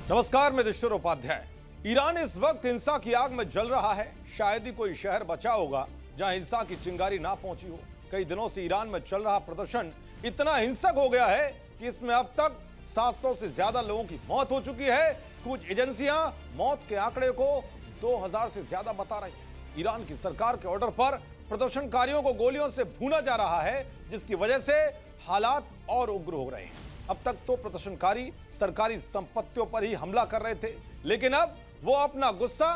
नमस्कार, मैं दृष्टर उपाध्याय। ईरान इस वक्त हिंसा की आग में जल रहा है। शायद ही कोई शहर बचा होगा जहां हिंसा की चिंगारी ना पहुंची हो। कई दिनों से ईरान में चल रहा प्रदर्शन इतना हिंसक हो गया है कि इसमें अब तक 700 से ज्यादा लोगों की मौत हो चुकी है। कुछ एजेंसियां मौत के आंकड़े को 2000 से ज्यादा बता रही हैं। ईरान की सरकार के ऑर्डर पर प्रदर्शनकारियों को गोलियों से भूना जा रहा है, जिसकी वजह से हालात और उग्र हो रहे हैं। अब तक तो प्रदर्शनकारी सरकारी संपत्तियों पर ही हमला कर रहे थे, लेकिन अब वो अपना गुस्सा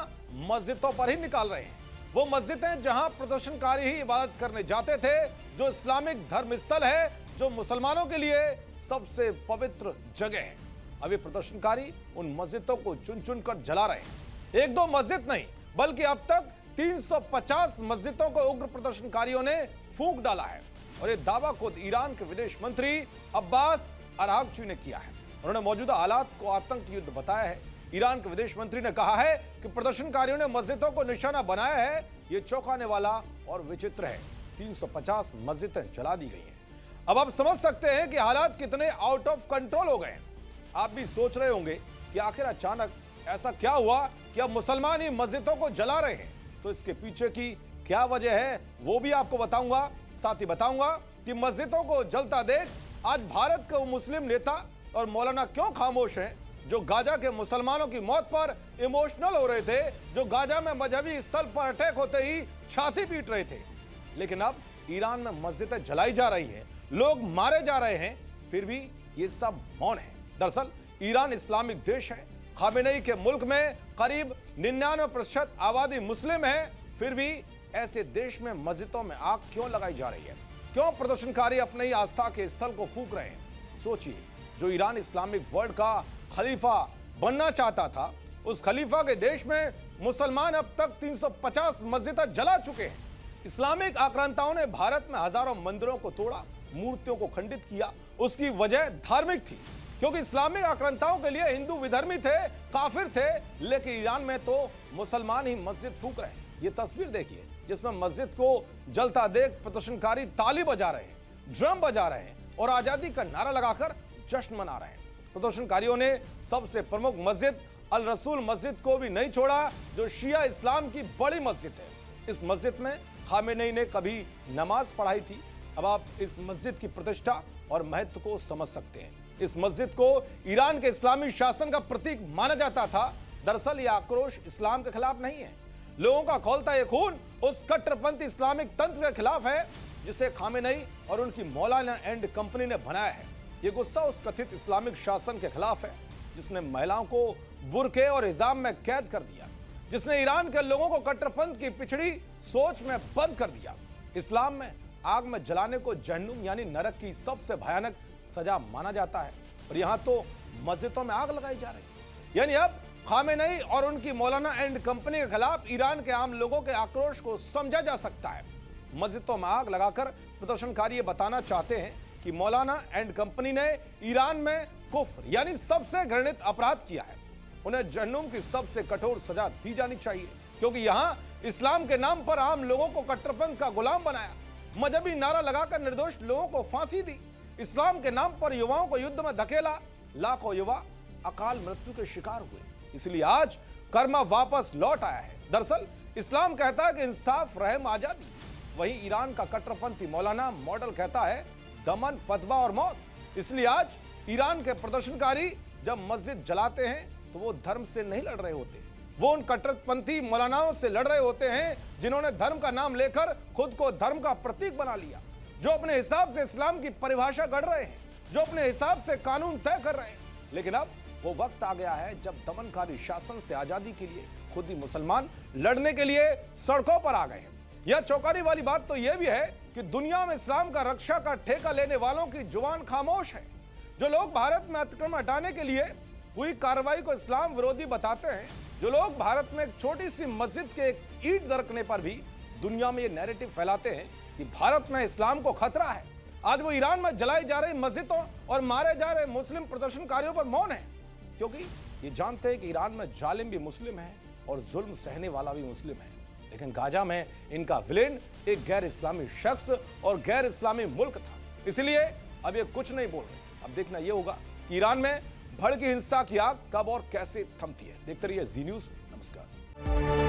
मस्जिदों पर ही निकाल रहे हैं। वो मस्जिदें जहां प्रदर्शनकारी ही इबादत करने जाते थे, जो इस्लामिक धर्म स्थल है, जो मुसलमानों के लिए सबसे पवित्र जगह है, अब ये प्रदर्शनकारी उन मस्जिदों को चुन चुन कर जला रहे हैं। एक दो मस्जिद नहीं, बल्कि अब तक 350 मस्जिदों को उग्र प्रदर्शनकारियों ने फूंक डाला है। और ये दावा खुद ईरान के विदेश मंत्री अब्बास अरागची ने किया है। उन्होंने मौजूदा हालात को आतंक युद्ध बताया है। ईरान के विदेश मंत्री ने कहा है कि प्रदर्शनकारियों ने मस्जिदों को निशाना बनाया है। यह चौंकाने वाला और विचित्र है। 350 मस्जिदें जला दी गई हैं। अब आप समझ सकते हैं कि हालात कितने आउट ऑफ कंट्रोल हो गए हैं। आप भी सोच रहे होंगे कि आखिर अचानक ऐसा क्या हुआ कि अब मुसलमान ही मस्जिदों को जला रहे हैं। तो इसके पीछे की क्या वजह है वो भी आपको बताऊंगा। साथ ही बताऊंगा कि मस्जिदों को जलता देख आज भारत के मुस्लिम नेता और मौलाना क्यों खामोश हैं, जो गाजा के मुसलमानों की मौत पर इमोशनल हो रहे थे, जो गाजा में मजहबी स्थल पर अटैक होते ही छाती पीट रहे थे। लेकिन अब ईरान में मस्जिदें जलाई जा रही हैं, लोग मारे जा रहे हैं, फिर भी ये सब मौन है। दरअसल ईरान इस्लामिक देश है। खामेनेई के मुल्क में करीब 99% आबादी मुस्लिम है। फिर भी ऐसे देश में मस्जिदों में आग क्यों लगाई जा रही है? क्यों प्रदर्शनकारी अपने ही आस्था के स्थल को फूंक रहे हैं? सोचिए, जो ईरान इस्लामिक वर्ल्ड का खलीफा बनना चाहता था, उस खलीफा के देश में मुसलमान अब तक 350 मस्जिदें जला चुके हैं। इस्लामिक आक्रांताओं ने भारत में हजारों मंदिरों को तोड़ा, मूर्तियों को खंडित किया। उसकी वजह धार्मिक थी, क्योंकि इस्लामिक आक्रांताओं के लिए हिंदू विधर्मी थे, काफिर थे। लेकिन ईरान में तो मुसलमान ही मस्जिद फूंक रहे हैं। ये तस्वीर देखिए, जिसमें मस्जिद को जलता देख प्रदर्शनकारी ताली बजा रहे हैं, ड्रम बजा रहे हैं और आजादी का नारा लगाकर जश्न मना रहे हैं। प्रदर्शनकारियों ने सबसे प्रमुख मस्जिद अल रसूल मस्जिद को भी नहीं छोड़ा, जो शिया इस्लाम की बड़ी मस्जिद है। इस मस्जिद में खामेनेई ने कभी नमाज पढ़ाई थी। अब आप इस मस्जिद की प्रतिष्ठा और महत्व को समझ सकते हैं। इस मस्जिद को ईरान के इस्लामी शासन का प्रतीक माना जाता था। दरअसल यह आक्रोश इस्लाम के खिलाफ नहीं है। लोगों का खौलता ये खून उस कट्टरपंथी इस्लामिक तंत्र के खिलाफ है, जिसे खामेनेई और उनकी मौलाना एंड कंपनी ने बनाया है। ये गुस्सा उस कथित इस्लामिक शासन के खिलाफ है, जिसने महिलाओं को बुर्के और हिजाब में कैद कर दिया, जिसने ईरान के लोगों को कट्टरपंथ की पिछड़ी सोच में बंद कर दिया। इस्लाम में आग में जलाने को जहन्नुम यानी नरक की सबसे भयानक सजा माना जाता है, और यहां तो मस्जिदों में आग लगाई जा रही है। यानी अब खामेनेई और उनकी मौलाना एंड कंपनी के खिलाफ ईरान के आम लोगों के आक्रोश को समझा जा सकता है। मस्जिदों में आग लगाकर प्रदर्शनकारी ये बताना चाहते हैं कि मौलाना एंड कंपनी ने ईरान में कुफ्र यानी सबसे घृणित अपराध किया है। उन्हें जहन्नुम की सबसे कठोर सजा दी जानी चाहिए, क्योंकि यहां इस्लाम के नाम पर आम लोगों को कट्टरपंथ का गुलाम बनाया, मजहबी नारा लगाकर निर्दोष लोगों को फांसी दी, इस्लाम के नाम पर युवाओं को युद्ध में धकेला। लाखों युवा अकाल मृत्यु के शिकार हुए। इसलिए आज कर्मा वापस लौट आया है। दरअसल इस्लाम कहता है कि इंसाफ, रहम, आजादी। वहीं ईरान का कट्टरपंथी मौलाना मॉडल कहता है दमन, फतवा और मौत। इसलिए आज ईरान के प्रदर्शनकारी जब मस्जिद जलाते हैं तो वो धर्म से नहीं लड़ रहे होते, वो उन कट्टरपंथी मौलानाओं से लड़ रहे होते हैं, जिन्होंने धर्म का नाम लेकर खुद को धर्म का प्रतीक बना लिया, जो अपने हिसाब से इस्लाम की परिभाषा गढ़ रहे हैं, जो अपने हिसाब से कानून तय कर रहे हैं। लेकिन अब वो वक्त आ गया है जब दमनकारी शासन से आजादी के लिए खुद ही मुसलमान लड़ने के लिए सड़कों पर आ गए हैं। यह चौंकाने वाली बात तो यह भी है कि दुनिया में इस्लाम का रक्षा का ठेका लेने वालों की जुबान खामोश है। जो लोग भारत में अतिक्रमण हटाने के लिए हुई कार्रवाई को इस्लाम विरोधी बताते हैं, जो लोग भारत में एक छोटी सी मस्जिद के एक ईंट दरकने पर भी दुनिया में ये नैरेटिव फैलाते हैं कि भारत में इस्लाम को खतरा है, आज वो ईरान में जलाई जा रही मस्जिदों और मारे जा रहे मुस्लिम प्रदर्शनकारियों पर मौन है, क्योंकि ये जानते हैं कि ईरान में जालिम भी मुस्लिम है और जुल्म सहने वाला भी मुस्लिम है। लेकिन गाजा में इनका विलेन एक गैर इस्लामी शख्स और गैर इस्लामी मुल्क था। इसलिए अब ये कुछ नहीं बोल रहे। अब देखना ये होगा कि ईरान में भड़की हिंसा की आग कब और कैसे थमती है? देखते रहिए जी न्यूज। नमस्कार।